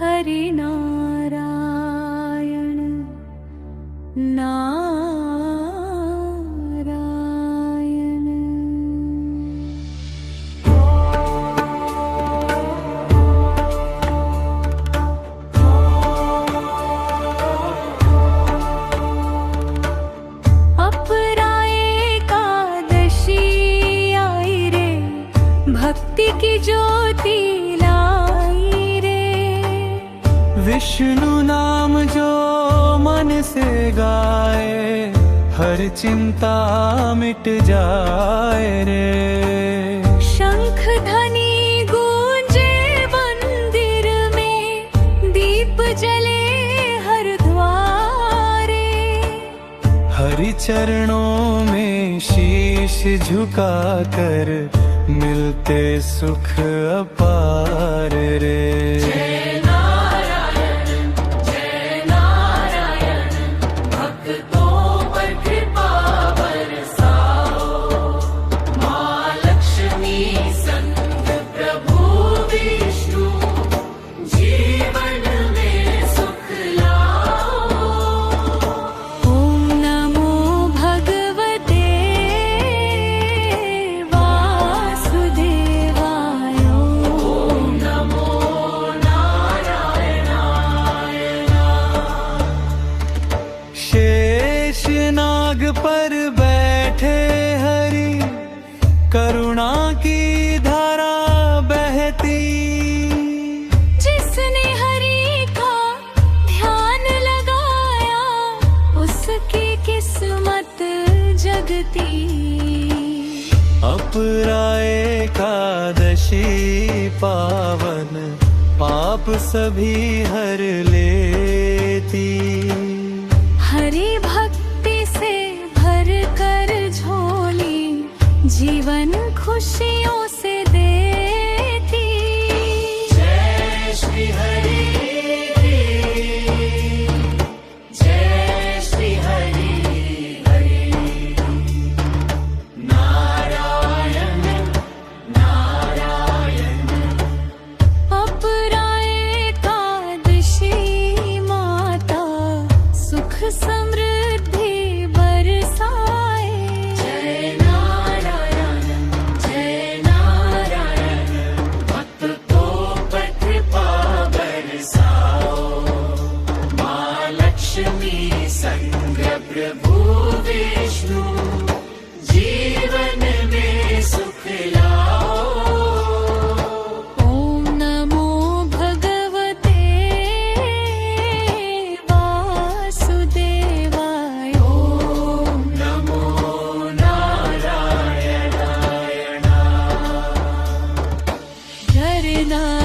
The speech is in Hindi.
हरि नारायण नारायण। अपराय एकादशी आई रे, भक्ति की ज्योति विष्णु नाम जो मन से गाए, हर चिंता मिट जाए रे। शंख ध्वनि गूंजे मंदिर में, दीप जले हर द्वारे। हरि चरणों में शीश झुका कर, मिलते सुख अपार रे। नाग पर बैठे हरि, करुणा की धारा बहती। जिसने हरि का ध्यान लगाया, उसकी किस्मत जगती। अपराय एकादशी पावन, पाप सभी हर लेती। हरि भक्ति से भर कर झोली, जीवन खुशियों से देती। जय श्री हरि, जय श्री हरि हरि। नारायण नारायण। अपराय एकादशी माता, सुख समृद्धि बरसाए। जय नारायण भक्त को पर कृपा बरसाओ। माँ लक्ष्मी संग प्रभु विष्णु, जीवन में सुख लाओ। ओम नमो भगवते वासुदेवाय। ओम नमो नारायणाय। हरि नारायण।